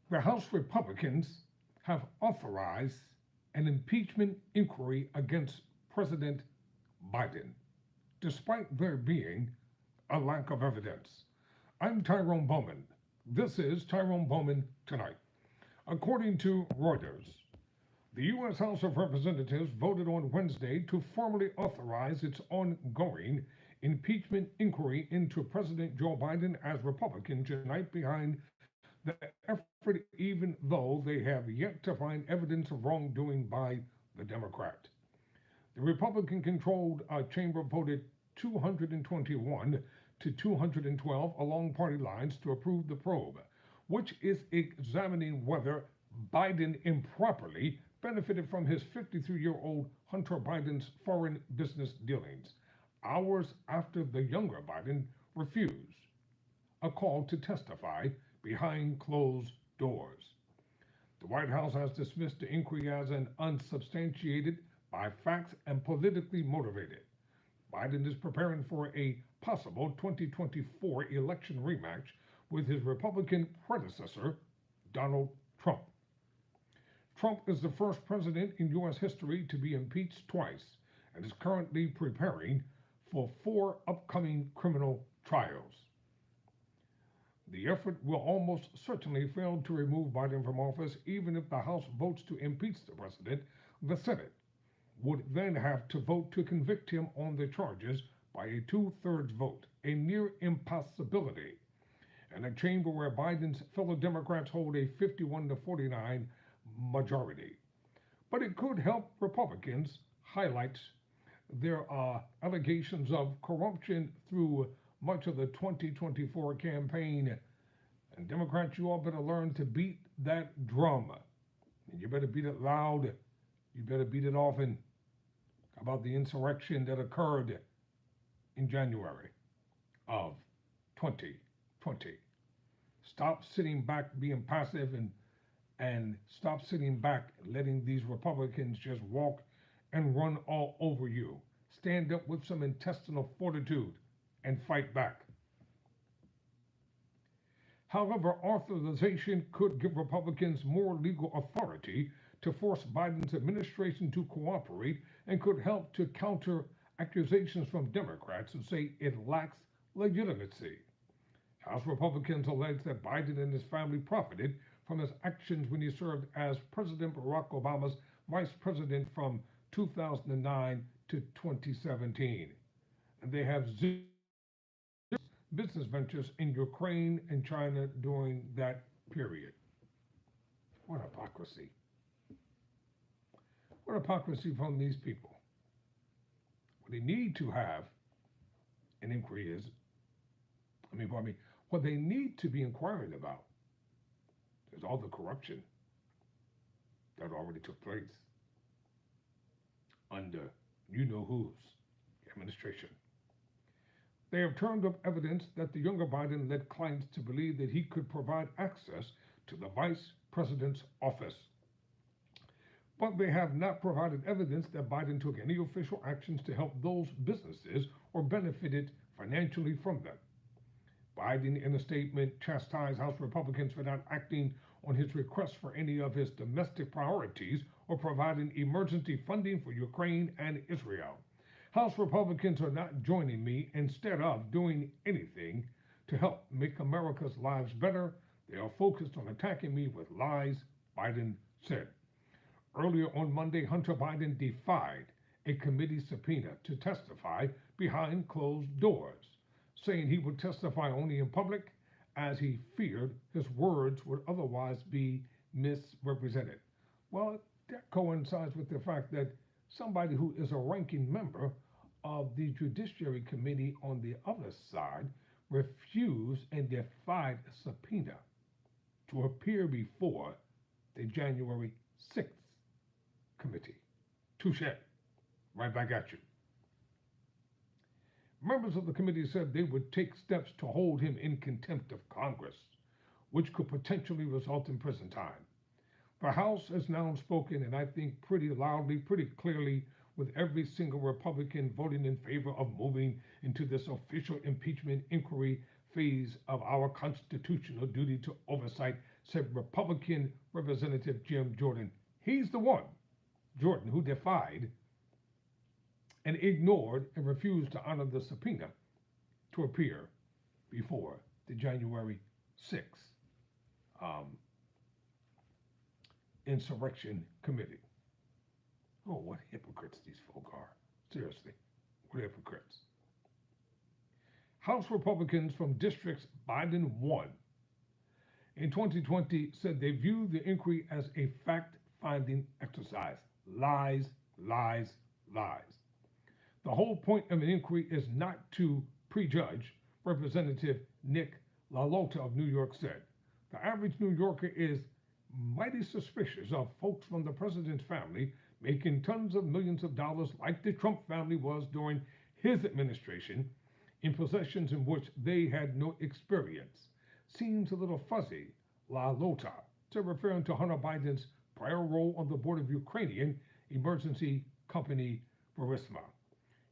The House Republicans have authorized an impeachment inquiry against President Biden, despite there being a lack of evidence. I'm Tyrone Bowman. This is Tyrone Bowman Tonight. According to Reuters, the U.S. House of Representatives voted on Wednesday to formally authorize its ongoing impeachment inquiry into President Joe Biden as Republicans unite behind the effort, even though they have yet to find evidence of wrongdoing by the Democrat. The Republican controlled chamber voted 221 to 212 along party lines to approve the probe, which is examining whether Biden improperly benefited from his 53-year-old Hunter Biden's foreign business dealings, hours after the younger Biden refused a call to testify behind closed doors. The White House has dismissed the inquiry as an unsubstantiated by facts and politically motivated. Biden is preparing for a possible 2024 election rematch with his Republican predecessor, Donald Trump. Trump is the first president in U.S. history to be impeached twice and is currently preparing for 4 upcoming criminal trials. The effort will almost certainly fail to remove Biden from office even if the House votes to impeach the president. The Senate would then have to vote to convict him on the charges by a 2/3 vote, a near impossibility, in a chamber where Biden's fellow Democrats hold a 51-49 majority. But it could help Republicans highlight their allegations of corruption through much of the 2024 campaign. And Democrats, you all better learn to beat that drum. And you better beat it loud. You better beat it often. About the insurrection that occurred in January of 2020. Stop sitting back being passive and stop sitting back letting these Republicans just walk and run all over you. Stand up with some intestinal fortitude and fight back. However, authorization could give Republicans more legal authority to force Biden's administration to cooperate and could help to counter accusations from Democrats who say it lacks legitimacy. House Republicans allege that Biden and his family profited from his actions when he served as President Barack Obama's vice president from 2009 to 2017. And they have zero business ventures in Ukraine and China during that period. What hypocrisy. What hypocrisy from these people. What they need to have an inquiry is, what they need to be inquiring about is all the corruption that already took place under you know whose administration. They have turned up evidence that the younger Biden led clients to believe that he could provide access to the vice president's office. But they have not provided evidence that Biden took any official actions to help those businesses or benefited financially from them. Biden, in a statement, chastised House Republicans for not acting on his request for any of his domestic priorities or providing emergency funding for Ukraine and Israel. House Republicans are not joining me. Instead of doing anything to help make America's lives better, they are focused on attacking me with lies, Biden said. Earlier on Monday, Hunter Biden defied a committee subpoena to testify behind closed doors, saying he would testify only in public as he feared his words would otherwise be misrepresented. Well, that coincides with the fact that somebody who is a ranking member of the Judiciary Committee on the other side refused and defied a subpoena to appear before the January 6th committee. Touche. Right back at you. Members of the committee said they would take steps to hold him in contempt of Congress, which could potentially result in prison time. The House has now spoken, and I think pretty loudly, pretty clearly, with every single Republican voting in favor of moving into this official impeachment inquiry phase of our constitutional duty to oversight, said Republican Representative Jim Jordan. He's the one, Jordan, who defied and ignored and refused to honor the subpoena to appear before the January 6th Insurrection Committee. Oh, what hypocrites these folk are. Seriously, what hypocrites. House Republicans from districts Biden won in 2020 said they view the inquiry as a fact-finding exercise. Lies, lies, lies. The whole point of an inquiry is not to prejudge, Representative Nick LaLota of New York said. The average New Yorker is mighty suspicious of folks from the president's family making tons of millions of dollars like the Trump family was during his administration in possessions in which they had no experience. Seems a little fuzzy, LaLota, to referring to Hunter Biden's prior role on the board of Ukrainian emergency company Burisma.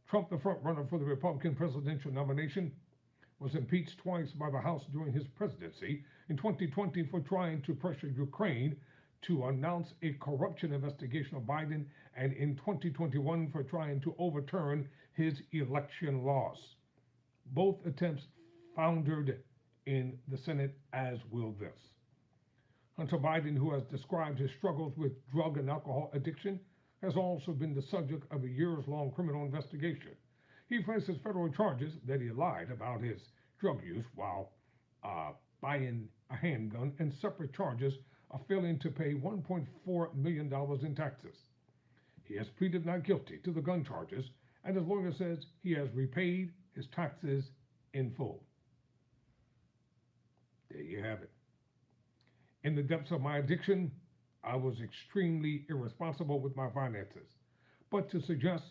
Trump, the frontrunner for the Republican presidential nomination, was impeached twice by the House during his presidency, in 2020 for trying to pressure Ukraine to announce a corruption investigation of Biden, and in 2021 for trying to overturn his election laws. Both attempts foundered in the Senate, as will this. Hunter Biden, who has described his struggles with drug and alcohol addiction, has also been the subject of a years-long criminal investigation. He faces federal charges that he lied about his drug use while buying a handgun, and separate charges of failing to pay $1.4 million in taxes. He has pleaded not guilty to the gun charges, and his lawyer says he has repaid his taxes in full. There you have it. In the depths of my addiction, I was extremely irresponsible with my finances. But to suggest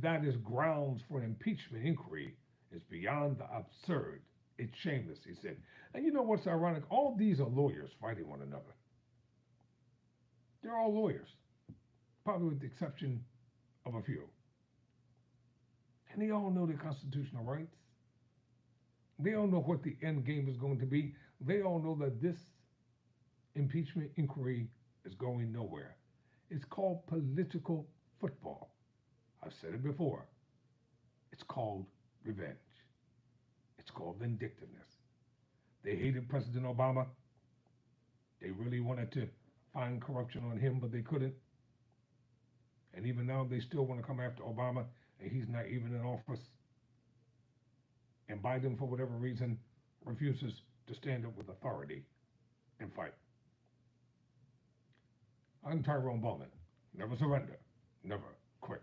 that is grounds for an impeachment inquiry is beyond the absurd. It's shameless, he said. And you know what's ironic? All these are lawyers fighting one another. They're all lawyers, probably with the exception of a few. And they all know their constitutional rights. They all know what the end game is going to be. They all know that this impeachment inquiry is going nowhere. It's called political football. I've said it before. It's called revenge. It's called vindictiveness. They hated President Obama. They really wanted to find corruption on him, but they couldn't. And even now, they still want to come after Obama, and he's not even in office. And Biden, for whatever reason, refuses to stand up with authority and fight. I'm Tyrone Bowman. Never surrender. Never quit.